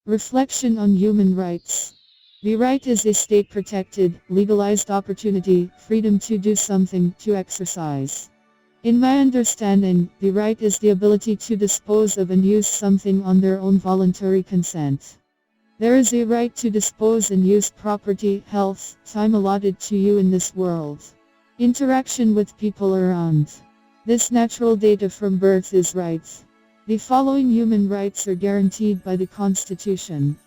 Reflection on human rights. The right is a state-protected, legalized opportunity, freedom to do something, to exercise. In my understanding, the right is the ability to dispose of and use something on their own voluntary consent. There is a right to dispose and use property, health, time allotted to you in this world. Interaction with people around. This natural data from birth is rights. The following human rights are guaranteed by the Constitution.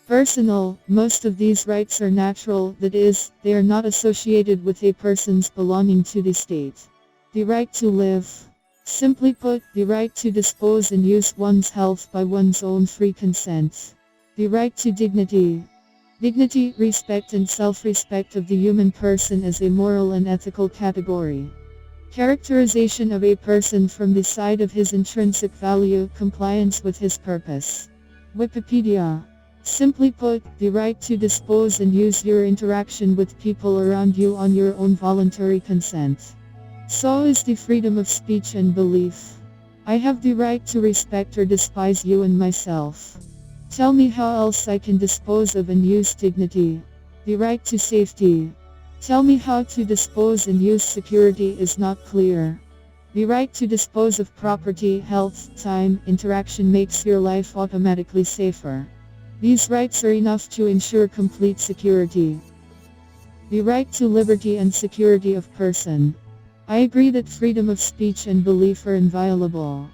Personal, most of these rights are natural, that is, they are not associated with a person's belonging to the state. The right to live. Simply put, the right to dispose and use one's health by one's own free consent. The right to dignity. Dignity, respect and self-respect of the human person as a moral and ethical category. Characterization of a person from the side of his intrinsic value, compliance with his purpose. Wikipedia. Simply put, the right to dispose and use your interaction with people around you on your own voluntary consent. So is the freedom of speech and belief. I have the right to respect or despise you and myself. Tell me how else I can dispose of and use dignity. The right to safety. Tell me how to dispose and use security is not clear. The right to dispose of property, health, time, interaction makes your life automatically safer. These rights are enough to ensure complete security. The right to liberty and security of person. I agree that freedom of speech and belief are inviolable.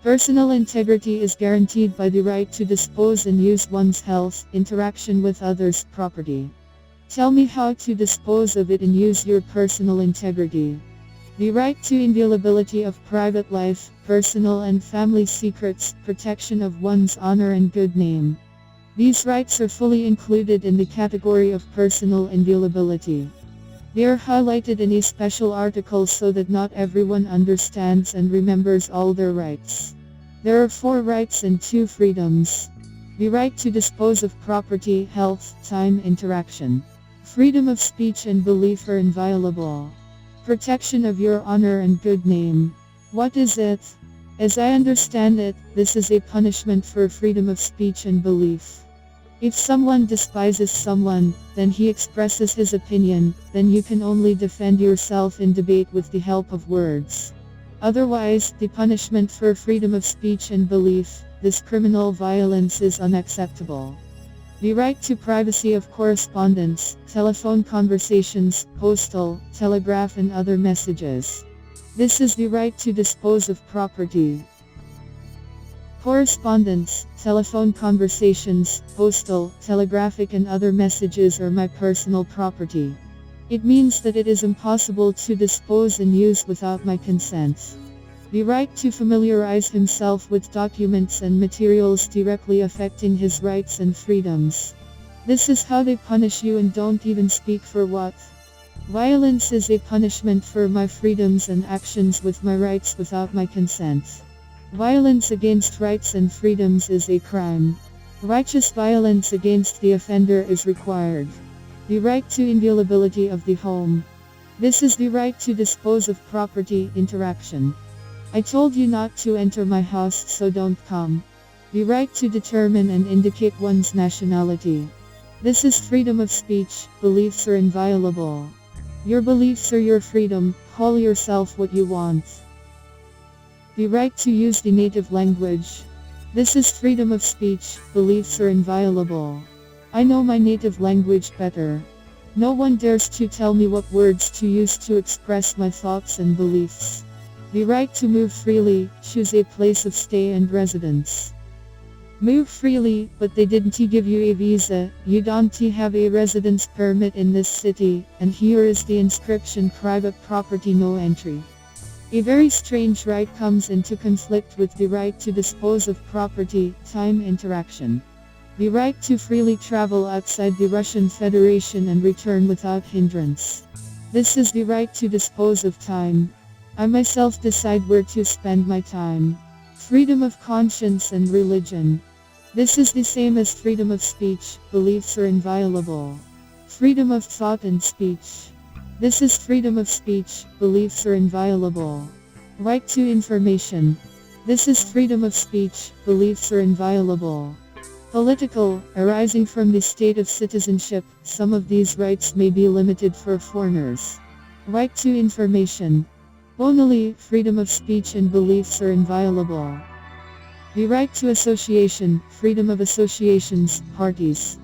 Personal integrity is guaranteed by the right to dispose and use one's health, interaction with others, property. Tell me how to dispose of it and use your personal integrity. The right to inviolability of private life, personal and family secrets, protection of one's honor and good name. These rights are fully included in the category of personal inviolability. They are highlighted in a special article so that not everyone understands and remembers all their rights. There are 4 rights and 2 freedoms. The right to dispose of property, health, time, interaction. Freedom of speech and belief are inviolable. Protection of your honor and good name. What is it? As I understand it, this is a punishment for freedom of speech and belief. If someone despises someone, then he expresses his opinion, then you can only defend yourself in debate with the help of words. Otherwise, the punishment for freedom of speech and belief, this criminal violence is unacceptable. The right to privacy of correspondence, telephone conversations, postal, telegraph and other messages. This is the right to dispose of property. Correspondence, telephone conversations, postal, telegraphic and other messages are my personal property. It means that it is impossible to dispose and use without my consent. The right to familiarize himself with documents and materials directly affecting his rights and freedoms. This is how they punish you and don't even speak for what. Violence is a punishment for my freedoms and actions with my rights without my consent. Violence against rights and freedoms is a crime. Righteous violence against the offender is required. The right to inviolability of the home. This is the right to dispose of property, interaction. I told you not to enter my house, so don't come. The right to determine and indicate one's nationality. This is freedom of speech, beliefs are inviolable. Your beliefs are your freedom, call yourself what you want. The right to use the native language. This is freedom of speech, beliefs are inviolable. I know my native language better. No one dares to tell me what words to use to express my thoughts and beliefs. The right to move freely, choose a place of stay and residence. Move freely, but they didn't give you a visa, you don't have a residence permit in this city, and here is the inscription: private property, no entry. A very strange right comes into conflict with the right to dispose of property, time, interaction. The right to freely travel outside the Russian Federation and return without hindrance. This is the right to dispose of time. I myself decide where to spend my time. Freedom of conscience and religion. This is the same as freedom of speech, beliefs are inviolable. Freedom of thought and speech. This is freedom of speech, beliefs are inviolable. Right to information. This is freedom of speech, beliefs are inviolable. Political, arising from the state of citizenship, some of these rights may be limited for foreigners. Right to information. Only freedom of speech and beliefs are inviolable. The right to association, freedom of associations, parties.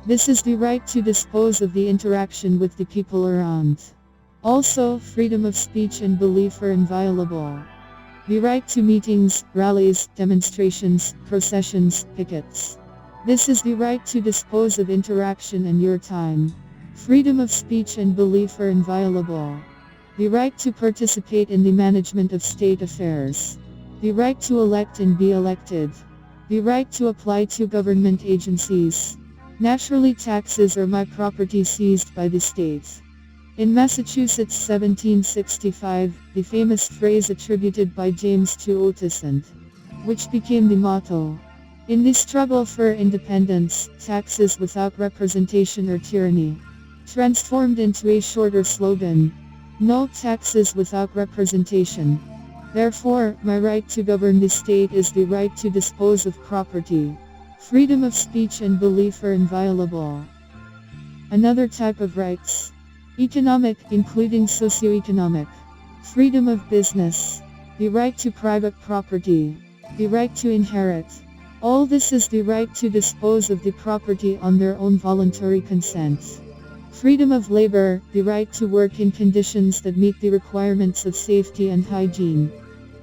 This is the right to dispose of the interaction with the people around. Also, freedom of speech and belief are inviolable. The right to meetings, rallies, demonstrations, processions, pickets. This is the right to dispose of interaction and your time. Freedom of speech and belief are inviolable. The right to participate in the management of state affairs. The right to elect and be elected. The right to apply to government agencies. Naturally, taxes are my property seized by the state. In Massachusetts 1765, the famous phrase attributed by James to Otis and which became the motto. In the struggle for independence, taxes without representation or tyranny, transformed into a shorter slogan, no taxes without representation. Therefore, my right to govern the state is the right to dispose of property. Freedom of speech and belief are inviolable. Another type of rights. Economic, including socioeconomic. Freedom of business. The right to private property. The right to inherit. All this is the right to dispose of the property on their own voluntary consent. Freedom of labor, the right to work in conditions that meet the requirements of safety and hygiene.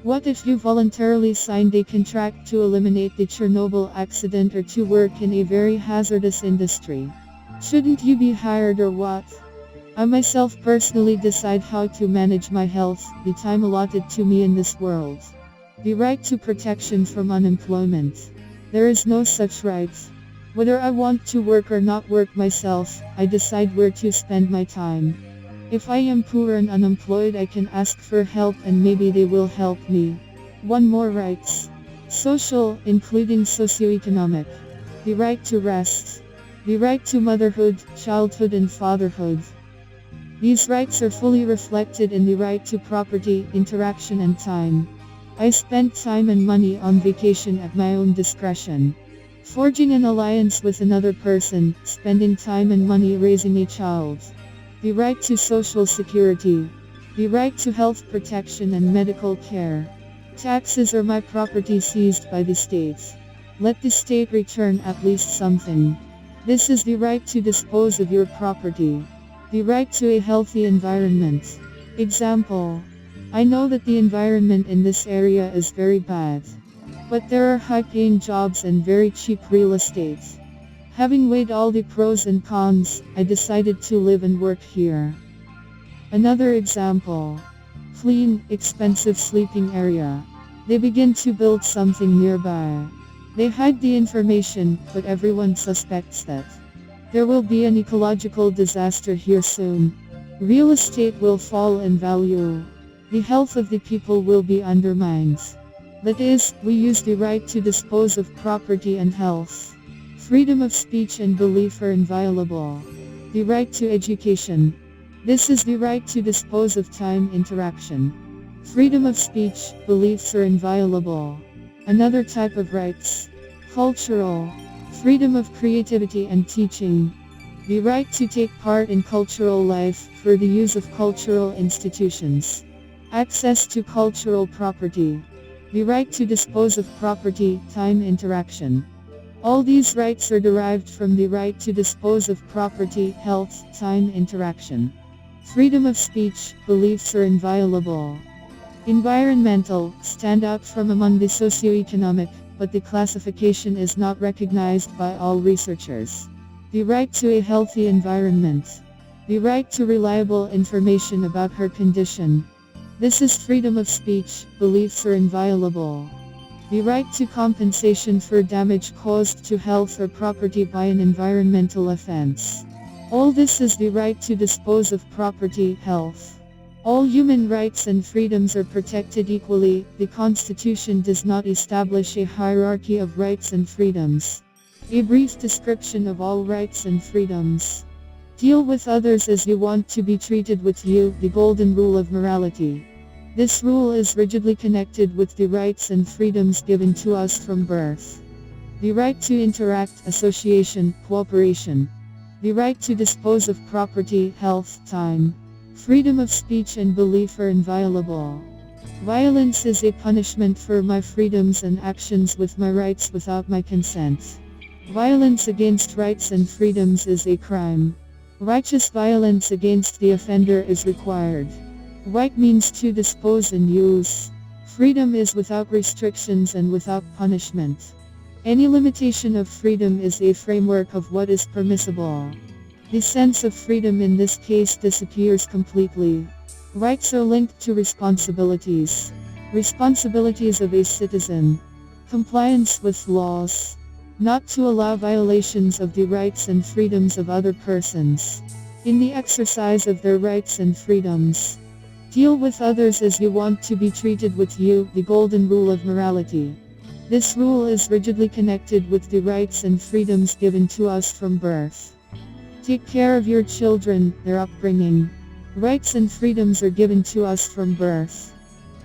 What if you voluntarily signed a contract to eliminate the Chernobyl accident or to work in a very hazardous industry? Shouldn't you be hired or what? I myself personally decide how to manage my health, the time allotted to me in this world. The right to protection from unemployment. There is no such right. Whether I want to work or not work myself, I decide where to spend my time. If I am poor and unemployed, I can ask for help and maybe they will help me. One more rights. Social, including socioeconomic. The right to rest. The right to motherhood, childhood and fatherhood. These rights are fully reflected in the right to property, interaction and time. I spend time and money on vacation at my own discretion. Forging an alliance with another person, spending time and money raising a child. The right to social security. The right to health protection and medical care. Taxes are my property seized by the state. Let the state return at least something. This is the right to dispose of your property. The right to a healthy environment. Example. I know that the environment in this area is very bad. But there are high-paying jobs and very cheap real estate. Having weighed all the pros and cons, I decided to live and work here. Another example. Clean, expensive sleeping area. They begin to build something nearby. They hide the information, but everyone suspects that there will be an ecological disaster here soon. Real estate will fall in value. The health of the people will be undermined. That is, we use the right to dispose of property and health. Freedom of speech and belief are inviolable. The right to education. This is the right to dispose of time interaction. Freedom of speech, beliefs are inviolable. Another type of rights. Cultural. Freedom of creativity and teaching. The right to take part in cultural life, for the use of cultural institutions. Access to cultural property. The right to dispose of property, time interaction. All these rights are derived from the right to dispose of property, health, time interaction. Freedom of speech, beliefs are inviolable. Environmental, stand out from among the socioeconomic, but the classification is not recognized by all researchers. The right to a healthy environment. The right to reliable information about her condition. This is freedom of speech, beliefs are inviolable. The right to compensation for damage caused to health or property by an environmental offense. All this is the right to dispose of property, health. All human rights and freedoms are protected equally. The Constitution does not establish a hierarchy of rights and freedoms. A brief description of all rights and freedoms. Deal with others as you want to be treated with you, the golden rule of morality. This rule is rigidly connected with the rights and freedoms given to us from birth. The right to interact, association, cooperation. The right to dispose of property, health, time. Freedom of speech and belief are inviolable. Violence is a punishment for my freedoms and actions with my rights without my consent. Violence against rights and freedoms is a crime. Righteous violence against the offender is required. Right means to dispose and use. Freedom is without restrictions and without punishment. Any limitation of freedom is a framework of what is permissible. The sense of freedom in this case disappears completely. Rights are linked to responsibilities. Responsibilities of a citizen. Compliance with laws. Not to allow violations of the rights and freedoms of other persons. In the exercise of their rights and freedoms. Deal with others as you want to be treated with you, the golden rule of morality. This rule is rigidly connected with the rights and freedoms given to us from birth. Take care of your children, their upbringing. Rights and freedoms are given to us from birth.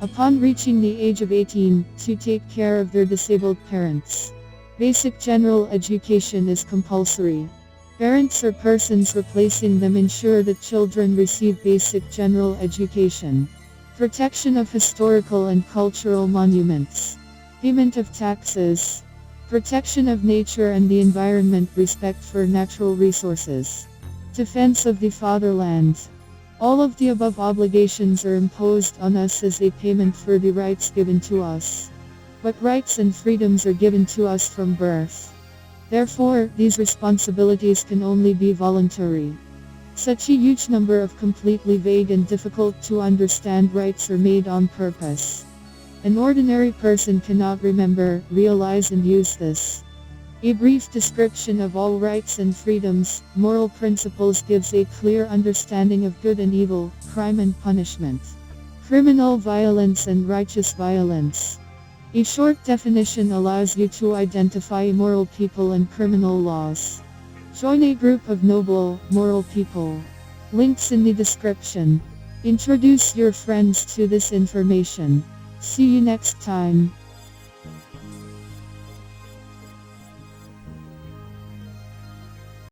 Upon reaching the age of 18, to take care of their disabled parents. Basic general education is compulsory. Parents or persons replacing them ensure that children receive basic general education. Protection of historical and cultural monuments. Payment of taxes. Protection of nature and the environment, respect for natural resources. Defense of the fatherland. All of the above obligations are imposed on us as a payment for the rights given to us. But rights and freedoms are given to us from birth. Therefore, these responsibilities can only be voluntary. Such a huge number of completely vague and difficult to understand rights are made on purpose. An ordinary person cannot remember, realize and use this. A brief description of all rights and freedoms, moral principles gives a clear understanding of good and evil, crime and punishment. Criminal violence and righteous violence. A short definition allows you to identify immoral people and criminal laws. Join a group of noble, moral people. Links in the description. Introduce your friends to this information. See you next time.